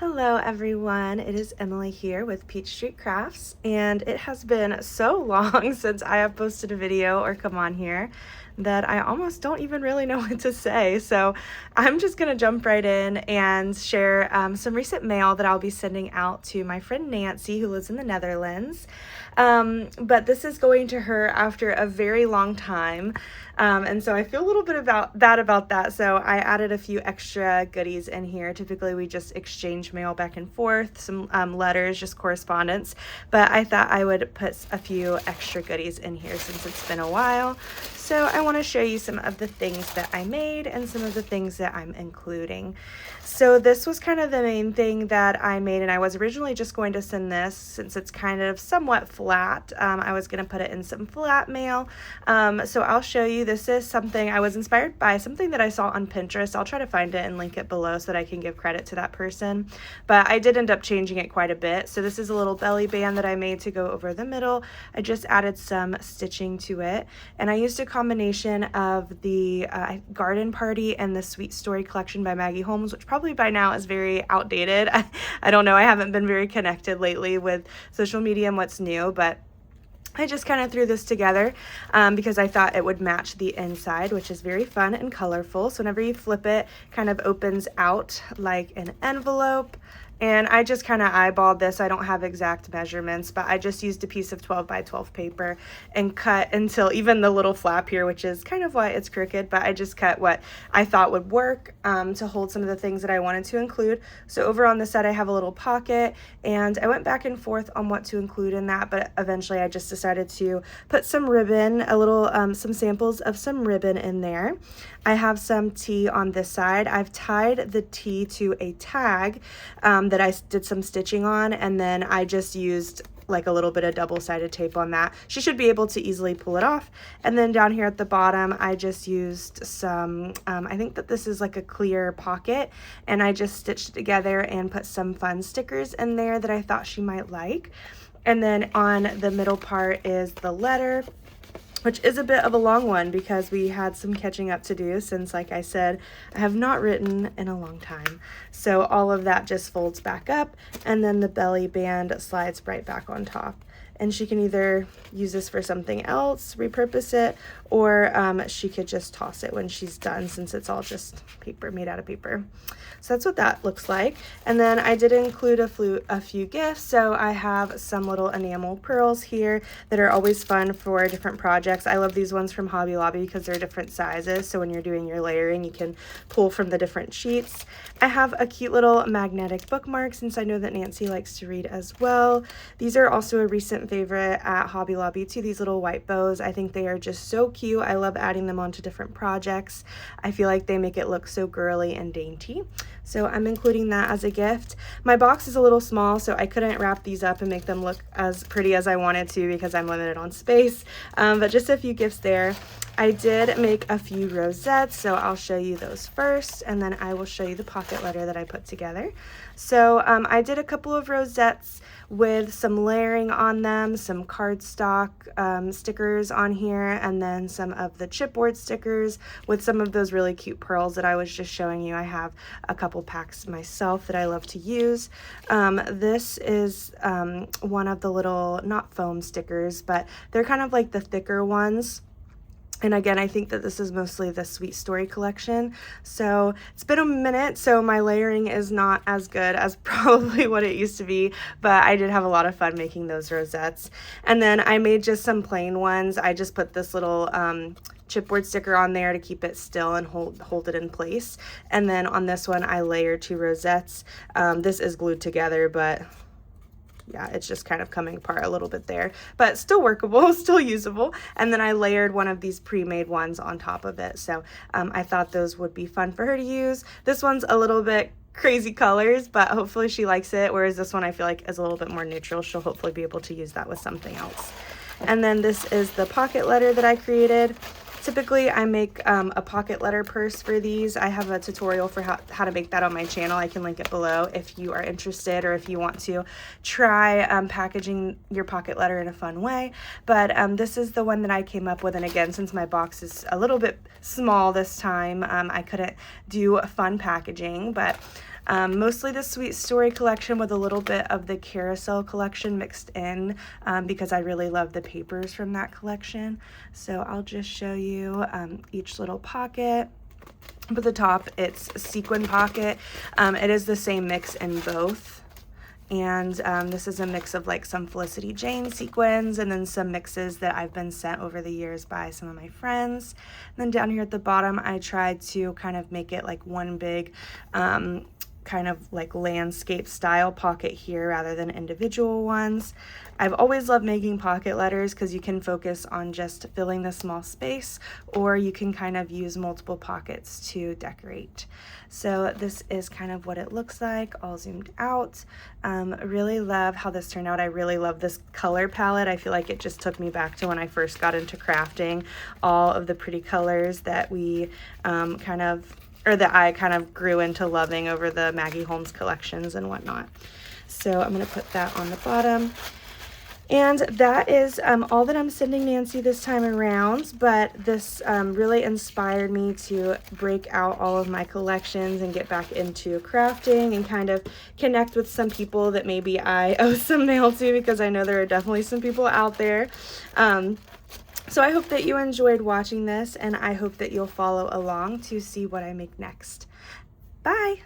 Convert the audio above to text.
Hello everyone, it is Emily here with Peach Street Crafts, and it has been so long since I have posted a video or come on here that I almost don't even really know what to say. So I'm just gonna jump right in and share some recent mail that I'll be sending out to my friend Nancy, who lives in the Netherlands. But this is going to her after a very long time. And so I feel a little bit about that. So I added a few extra goodies in here. Typically we just exchange mail back and forth, some letters, just correspondence. But I thought I would put a few extra goodies in here since it's been a while. So I want to show you some of the things that I made and some of the things that I'm including. So this was kind of the main thing that I made, and I was originally just going to send this since it's kind of somewhat flat. I was going to put it in some flat mail. So I'll show you. This is something I was inspired by, something that I saw on Pinterest. I'll try to find it and link it below so that I can give credit to that person. But I did end up changing it quite a bit. So this is a little belly band that I made to go over the middle. I just added some stitching to it, and I used a combination of the Garden Party and the Sweet Story collection by Maggie Holmes, which probably by now is very outdated. I don't know. I haven't been very connected lately with social media and what's new, but I just kind of threw this together because I thought it would match the inside, which is very fun and colorful. So whenever you flip it, kind of opens out like an envelope. And I just kind of eyeballed this. I don't have exact measurements, but I just used a piece of 12 by 12 paper and cut until even the little flap here, which is kind of why it's crooked, but I just cut what I thought would work to hold some of the things that I wanted to include. So over on the side, I have a little pocket, and I went back and forth on what to include in that, but eventually I just decided to put some ribbon, a little, some samples of some ribbon in there. I have some tea on this side. I've tied the tea to a tag that I did some stitching on, and then I just used like a little bit of double-sided tape on that. She should be able to easily pull it off. And then down here at the bottom, I just used some, I think that this is like a clear pocket, and I just stitched it together and put some fun stickers in there that I thought she might like. And then on the middle part is the letter, which is a bit of a long one because we had some catching up to do since, like I said, I have not written in a long time. So all of that just folds back up, and then the belly band slides right back on top. And she can either use this for something else, repurpose it, or she could just toss it when she's done, since it's all just paper, made out of paper. So that's what that looks like. And then I did include a few gifts. So I have some little enamel pearls here that are always fun for different projects. I love these ones from Hobby Lobby because they're different sizes. So when you're doing your layering, you can pull from the different sheets. I have a cute little magnetic bookmark, since I know that Nancy likes to read as well. These are also a recent favorite at Hobby Lobby too, these little white bows. I think they are just so cute. I love adding them onto different projects. I feel like they make it look so girly and dainty. So I'm including that as a gift. My box is a little small, so I couldn't wrap these up and make them look as pretty as I wanted to because I'm limited on space, but just a few gifts there. I did make a few rosettes, so I'll show you those first, and then I will show you the pocket letter that I put together. So I did a couple of rosettes with some layering on them, some cardstock stickers on here, and then some of the chipboard stickers with some of those really cute pearls that I was just showing you. I have a couple packs myself that I love to use. This is one of the little, not foam stickers, but they're kind of like the thicker ones. And again, I think that this is mostly the Sweet Story collection. So it's been a minute, so my layering is not as good as probably what it used to be, but I did have a lot of fun making those rosettes. And then I made just some plain ones. I just put this little chipboard sticker on there to keep it still and hold it in place. And then on this one, I layered 2 rosettes. This is glued together, but yeah, it's just kind of coming apart a little bit there, but still workable, still usable. And then I layered one of these pre-made ones on top of it. So I thought those would be fun for her to use. This one's a little bit crazy colors, but hopefully she likes it. Whereas this one I feel like is a little bit more neutral. She'll hopefully be able to use that with something else. And then this is the pocket letter that I created. Typically, I make a pocket letter purse for these. I have a tutorial for how to make that on my channel. I can link it below if you are interested, or if you want to try packaging your pocket letter in a fun way. But this is the one that I came up with, and again, since my box is a little bit small this time, I couldn't do fun packaging, but Mostly the Sweet Story collection with a little bit of the Carousel collection mixed in, because I really love the papers from that collection. So I'll just show you each little pocket. Up at the top, it's a sequin pocket. It is the same mix in both. And this is a mix of like some Felicity Jane sequins and then some mixes that I've been sent over the years by some of my friends. And then down here at the bottom, I tried to kind of make it like one big kind of like landscape style pocket here rather than individual ones. I've always loved making pocket letters because you can focus on just filling the small space, or you can kind of use multiple pockets to decorate. So this is kind of what it looks like all zoomed out. I really love how this turned out. I really love this color palette. I feel like it just took me back to when I first got into crafting, all of the pretty colors that we that I kind of grew into loving over the Maggie Holmes collections and whatnot. So I'm going to put that on the bottom. And that is all that I'm sending Nancy this time around, but this really inspired me to break out all of my collections and get back into crafting and kind of connect with some people that maybe I owe some mail to, because I know there are definitely some people out there. So I hope that you enjoyed watching this, and I hope that you'll follow along to see what I make next. Bye!